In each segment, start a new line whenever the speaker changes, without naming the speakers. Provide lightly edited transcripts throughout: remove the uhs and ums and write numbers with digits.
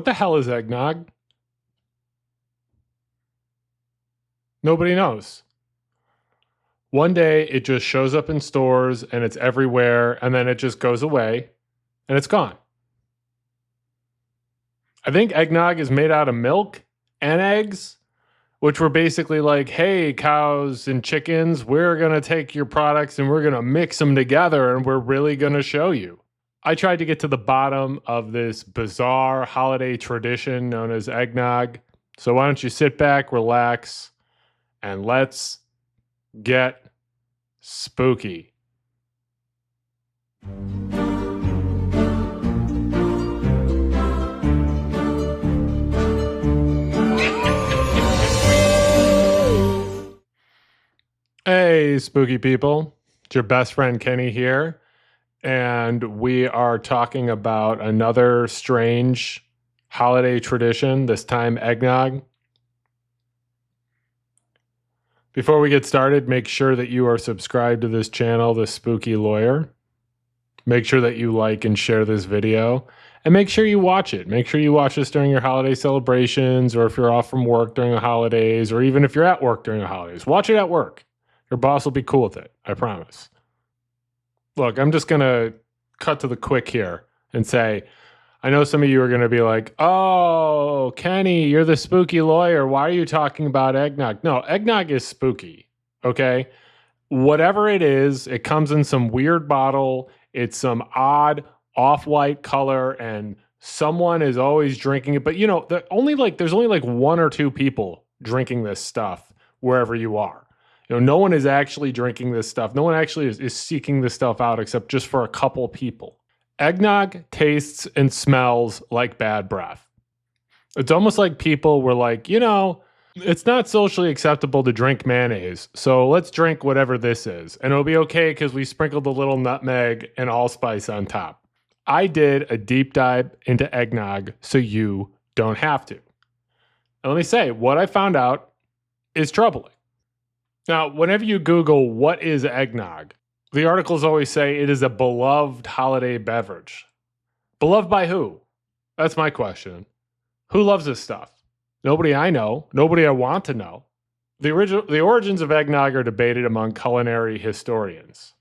the hell is eggnog? Nobody knows. One day it just shows up in stores and it's everywhere, and then it just goes away and it's gone. I think eggnog is made out of milk and eggs, which were basically like, hey, cows and chickens, we're going to take your products and we're going to mix them together and we're really going to show you. I tried to get to the bottom of this bizarre holiday tradition known as eggnog. So why don't you sit back, relax, and let's get spooky. Hey, spooky people. It's your best friend Kenny here. And we are talking about another strange holiday tradition, this time eggnog. Before we get started, make sure that you are subscribed to this channel, The Spooky Lawyer. Make sure that you like and share this video. And make sure you watch it. Make sure you watch this during your holiday celebrations, or if you're off from work during the holidays, or even if you're at work during the holidays. Watch it at work. Your boss will be cool with it, I promise. Look, I'm just going to cut to the quick here and say, I know some of you are going to be like, oh, Kenny, you're the spooky lawyer. Why are you talking about eggnog? No, eggnog is spooky, okay? Whatever it is, it comes in some weird bottle. It's some odd off-white color, and someone is always drinking it. But, you know, there's only like one or two people drinking this stuff wherever you are. You know, no one is actually drinking this stuff. No one actually is seeking this stuff out except just for a couple people. Eggnog tastes and smells like bad breath. It's almost like people were like, you know, it's not socially acceptable to drink mayonnaise, so let's drink whatever this is. And it'll be okay because we sprinkled a little nutmeg and allspice on top. I did a deep dive into eggnog so you don't have to. And let me say, what I found out is troubling. Now, whenever you Google what is eggnog, the articles always say it is a beloved holiday beverage. Beloved by who? That's my question. Who loves this stuff? Nobody I know. Nobody I want to know. The origins of eggnog are debated among culinary historians.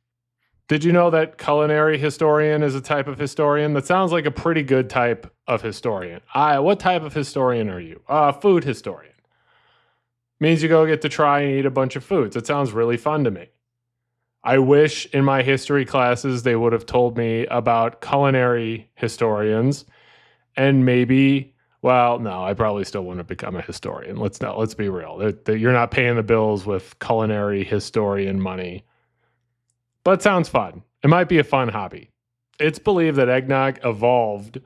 Did you know that culinary historian is a type of historian? That sounds like a pretty good type of historian. What type of historian are you? Food historian. Means you go get to try and eat a bunch of foods. It sounds really fun to me. I wish in my history classes they would have told me about culinary historians, and maybe, well, no, I probably still wouldn't become a historian. Let's be real. You're not paying the bills with culinary historian money. But it sounds fun. It might be a fun hobby. It's believed that eggnog evolved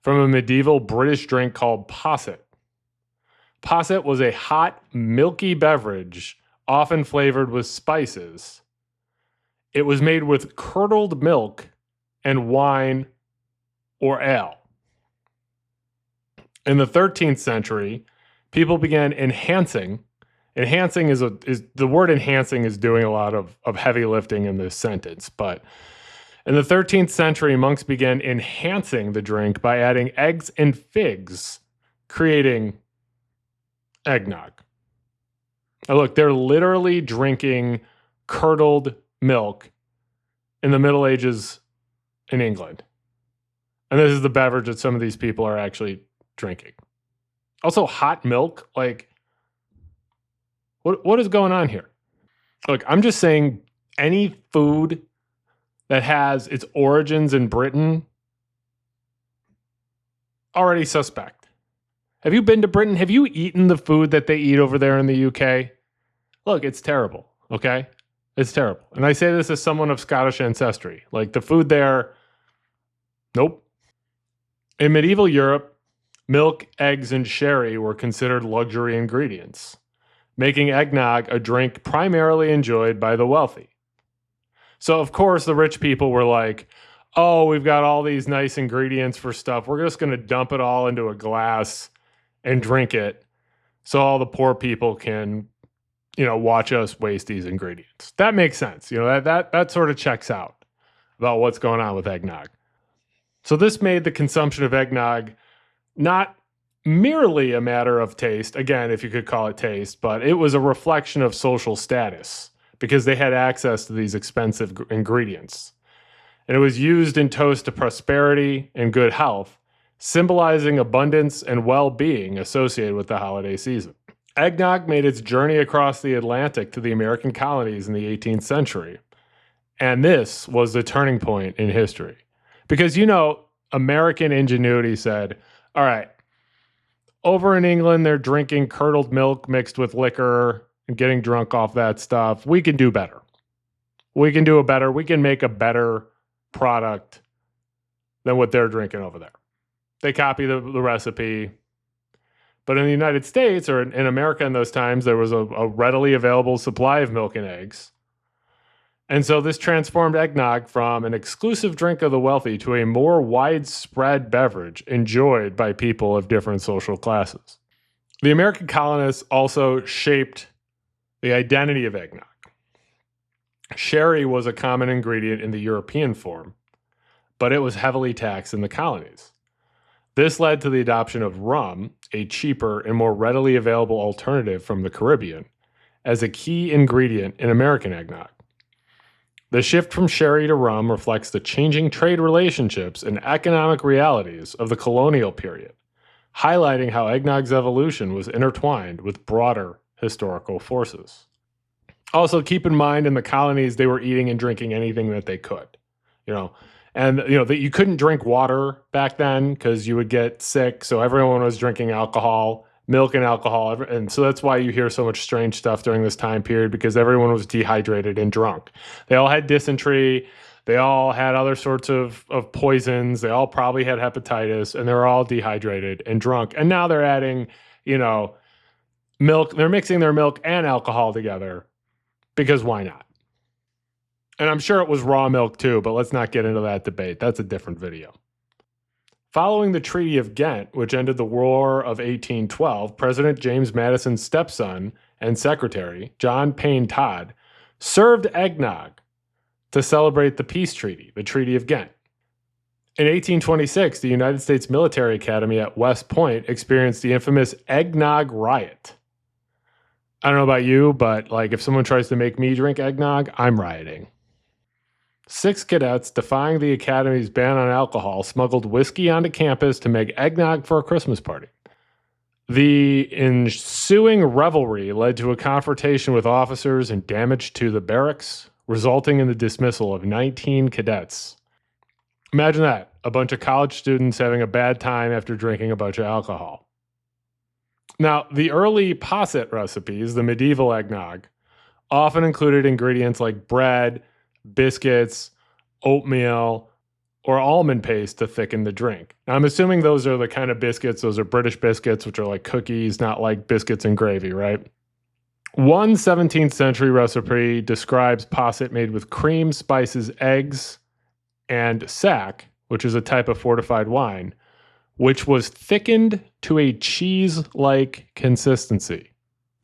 from a medieval British drink called posset. Posset was a hot, milky beverage, often flavored with spices. It was made with curdled milk and wine or ale. In the 13th century, people began enhancing. Enhancing is the word enhancing is doing a lot of heavy lifting in this sentence. But in the 13th century, monks began enhancing the drink by adding eggs and figs, creating eggnog. Now look, they're literally drinking curdled milk in the Middle Ages in England. And this is the beverage that some of these people are actually drinking. Also, hot milk, like, what is going on here? Look, I'm just saying any food that has its origins in Britain, already suspect. Have you been to Britain? Have you eaten the food that they eat over there in the UK? Look, it's terrible, okay? It's terrible. And I say this as someone of Scottish ancestry. Like, the food there, nope. In medieval Europe, milk, eggs, and sherry were considered luxury ingredients, making eggnog a drink primarily enjoyed by the wealthy. So, of course, the rich people were like, oh, we've got all these nice ingredients for stuff. We're just going to dump it all into a glass and drink it so all the poor people can, you know, watch us waste these ingredients. That makes sense. You know, that sort of checks out about what's going on with eggnog. So this made the consumption of eggnog Not merely a matter of taste, again, if you could call it taste, but it was a reflection of social status because they had access to these expensive ingredients. And it was used in toast to prosperity and good health, symbolizing abundance and well-being associated with the holiday season. Eggnog made its journey across the Atlantic to the American colonies in the 18th century. And this was the turning point in history. Because, American ingenuity said, all right, over in England, they're drinking curdled milk mixed with liquor and getting drunk off that stuff. We can do better. We can make a better product than what they're drinking over there. They copy the recipe. But in the United States, or in America in those times, there was a readily available supply of milk and eggs. And so this transformed eggnog from an exclusive drink of the wealthy to a more widespread beverage enjoyed by people of different social classes. The American colonists also shaped the identity of eggnog. Sherry was a common ingredient in the European form, but it was heavily taxed in the colonies. This led to the adoption of rum, a cheaper and more readily available alternative from the Caribbean, as a key ingredient in American eggnog. The shift from sherry to rum reflects the changing trade relationships and economic realities of the colonial period, highlighting how eggnog's evolution was intertwined with broader historical forces. Also, keep in mind, in the colonies, they were eating and drinking anything that they could, that you couldn't drink water back then because you would get sick. So everyone was drinking alcohol, milk and alcohol. And so that's why you hear so much strange stuff during this time period, because everyone was dehydrated and drunk. They all had dysentery. They all had other sorts of poisons. They all probably had hepatitis, and they were all dehydrated and drunk. And now they're adding, milk. They're mixing their milk and alcohol together because why not? And I'm sure it was raw milk too, but let's not get into that debate. That's a different video. Following the Treaty of Ghent, which ended the War of 1812, President James Madison's stepson and secretary, John Payne Todd, served eggnog to celebrate the peace treaty, the Treaty of Ghent. In 1826, the United States Military Academy at West Point experienced the infamous Eggnog Riot. I don't know about you, but if someone tries to make me drink eggnog, I'm rioting. 6 cadets, defying the Academy's ban on alcohol, smuggled whiskey onto campus to make eggnog for a Christmas party. The ensuing revelry led to a confrontation with officers and damage to the barracks, resulting in the dismissal of 19 cadets. Imagine that, a bunch of college students having a bad time after drinking a bunch of alcohol. Now, the early posset recipes, the medieval eggnog, often included ingredients like bread, biscuits, oatmeal, or almond paste to thicken the drink. Now, I'm assuming those are the kind of biscuits, those are British biscuits, which are like cookies, not like biscuits and gravy, right? One 17th century recipe describes posset made with cream, spices, eggs, and sack, which is a type of fortified wine, which was thickened to a cheese-like consistency.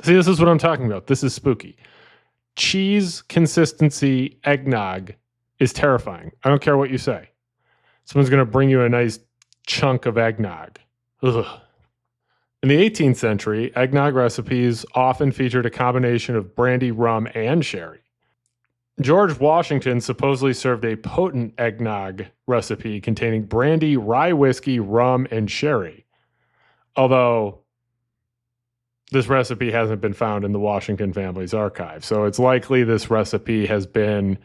See, this is what I'm talking about. This is spooky. Cheese consistency eggnog is terrifying. I don't care what you say. Someone's going to bring you a nice chunk of eggnog. Ugh. In the 18th century, eggnog recipes often featured a combination of brandy, rum, and sherry. George Washington supposedly served a potent eggnog recipe containing brandy, rye whiskey, rum, and sherry. Although this recipe hasn't been found in the Washington family's archive. So it's likely this recipe has been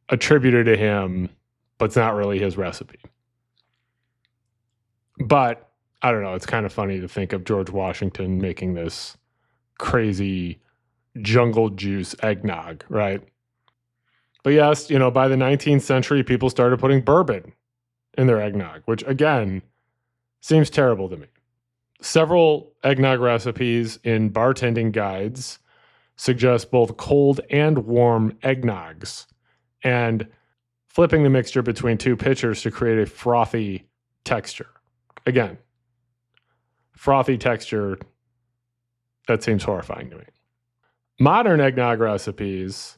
attributed to him, but it's not really his recipe. But I don't know, it's kind of funny to think of George Washington making this crazy jungle juice eggnog, right? But yes, by the 19th century, people started putting bourbon in their eggnog, which again, seems terrible to me. Several eggnog recipes in bartending guides suggest both cold and warm eggnogs and flipping the mixture between 2 pitchers to create a frothy texture. Again, frothy texture, that seems horrifying to me. Modern eggnog recipes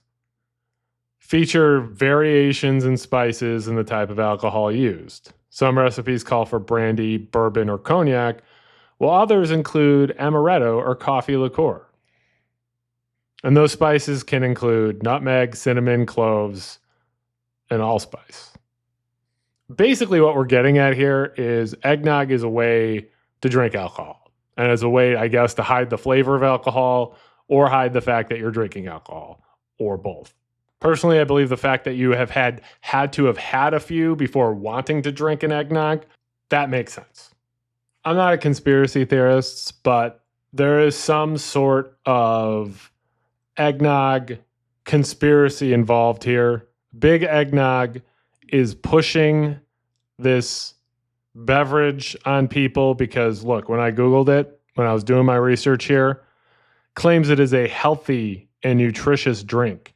feature variations in spices and the type of alcohol used. Some recipes call for brandy, bourbon, or cognac, while others include amaretto or coffee liqueur. And those spices can include nutmeg, cinnamon, cloves, and allspice. Basically, what we're getting at here is eggnog is a way to drink alcohol. And as a way, I guess, to hide the flavor of alcohol or hide the fact that you're drinking alcohol, or both. Personally, I believe the fact that you have had to have had a few before wanting to drink an eggnog, that makes sense. I'm not a conspiracy theorist, but there is some sort of eggnog conspiracy involved here. Big Eggnog is pushing this beverage on people because, look, when I Googled it, when I was doing my research here, claims it is a healthy and nutritious drink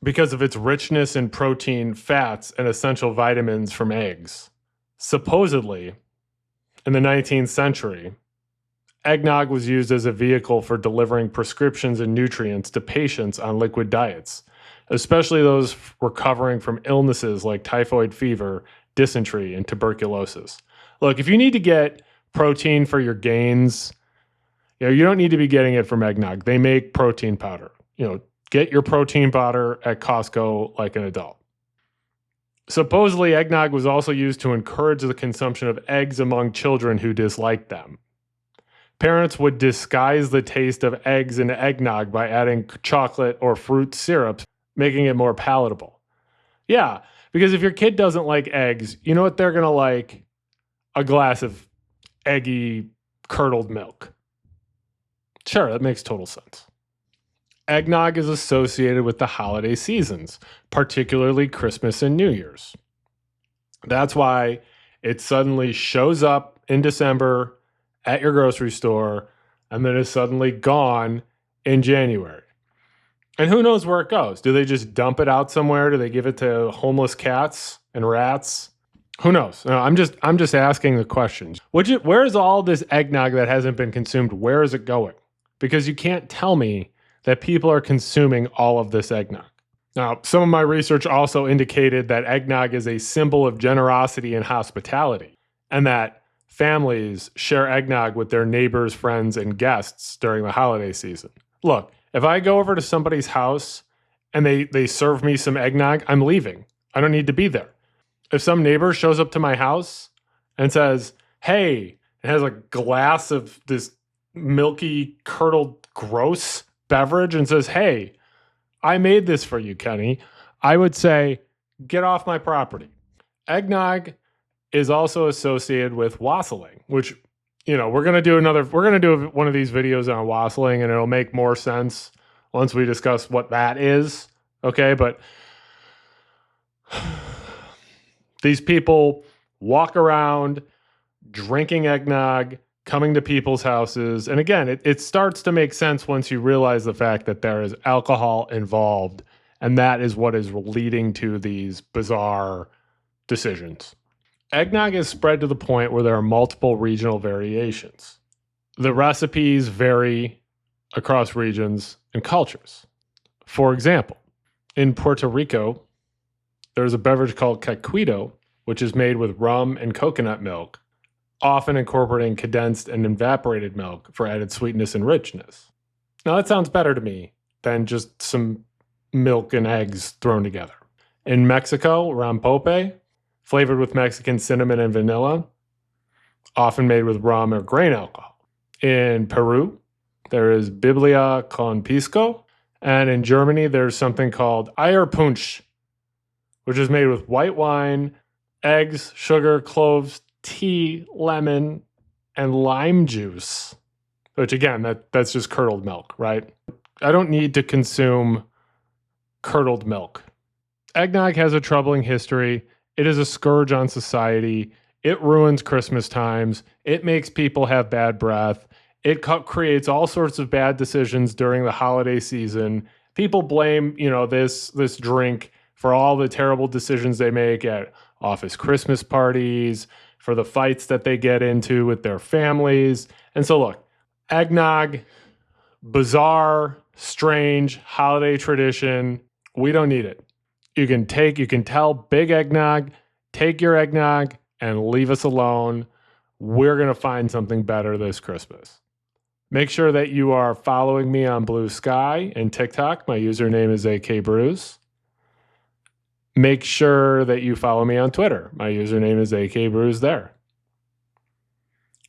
because of its richness in protein, fats, and essential vitamins from eggs. Supposedly, in the 19th century, eggnog was used as a vehicle for delivering prescriptions and nutrients to patients on liquid diets, especially those recovering from illnesses like typhoid fever, dysentery, and tuberculosis. Look, if you need to get protein for your gains, you don't need to be getting it from eggnog. They make protein powder. Get your protein powder at Costco like an adult. Supposedly, eggnog was also used to encourage the consumption of eggs among children who disliked them. Parents would disguise the taste of eggs in eggnog by adding chocolate or fruit syrups, making it more palatable. Yeah, because if your kid doesn't like eggs, you know what they're going to like? A glass of eggy, curdled milk. Sure, that makes total sense. Eggnog is associated with the holiday seasons, particularly Christmas and New Year's. That's why it suddenly shows up in December at your grocery store and then is suddenly gone in January. And who knows where it goes? Do they just dump it out somewhere? Do they give it to homeless cats and rats? Who knows? No, I'm just asking the questions. Where is all this eggnog that hasn't been consumed? Where is it going? Because you can't tell me that people are consuming all of this eggnog. Now, some of my research also indicated that eggnog is a symbol of generosity and hospitality, and that families share eggnog with their neighbors, friends, and guests during the holiday season. Look, if I go over to somebody's house and they serve me some eggnog, I'm leaving. I don't need to be there. If some neighbor shows up to my house and says, hey, and has a glass of this milky, curdled, gross beverage and says, hey, I made this for you, Kenny, I would say, get off my property. Eggnog is also associated with wassailing, which, we're going to do one of these videos on wassailing, and it'll make more sense once we discuss what that is. Okay. But these people walk around drinking eggnog, coming to people's houses. And again, it starts to make sense once you realize the fact that there is alcohol involved. And that is what is leading to these bizarre decisions. Eggnog is spread to the point where there are multiple regional variations. The recipes vary across regions and cultures. For example, in Puerto Rico, there's a beverage called caquito, which is made with rum and coconut milk, often incorporating condensed and evaporated milk for added sweetness and richness. Now, that sounds better to me than just some milk and eggs thrown together. In Mexico, rompope, flavored with Mexican cinnamon and vanilla, often made with rum or grain alcohol. In Peru, there is Biblia con pisco, and in Germany, there's something called Eierpunsch, which is made with white wine, eggs, sugar, cloves, tea, lemon, and lime juice, which again, that's just curdled milk, right? I don't need to consume curdled milk. Eggnog has a troubling history. It is a scourge on society. It ruins Christmas times. It makes people have bad breath. It creates all sorts of bad decisions during the holiday season. People blame, this drink for all the terrible decisions they make at office Christmas parties, for the fights that they get into with their families. And so look, eggnog, bizarre, strange holiday tradition. We don't need it. You can tell Big Eggnog, take your eggnog, and leave us alone. We're going to find something better this Christmas. Make sure that you are following me on Blue Sky and TikTok. My username is akbrews. Make sure that you follow me on Twitter. My username is akbrews there.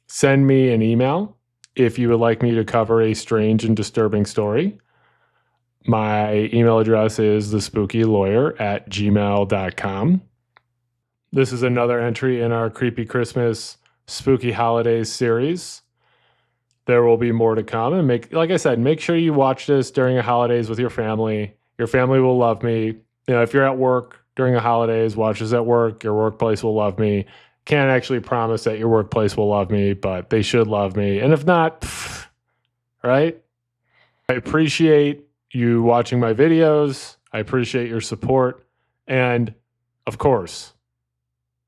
Send me an email if you would like me to cover a strange and disturbing story. My email address is thespookylawyer@gmail.com. This is another entry in our Creepy Christmas Spooky Holidays series. There will be more to come. And like I said, make sure you watch this during the holidays with your family. Your family will love me. If you're at work during the holidays, watch this at work. Your workplace will love me. Can't actually promise that your workplace will love me, but they should love me. And if not, right? I appreciate you watching my videos. I appreciate your support. And of course,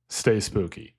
stay spooky.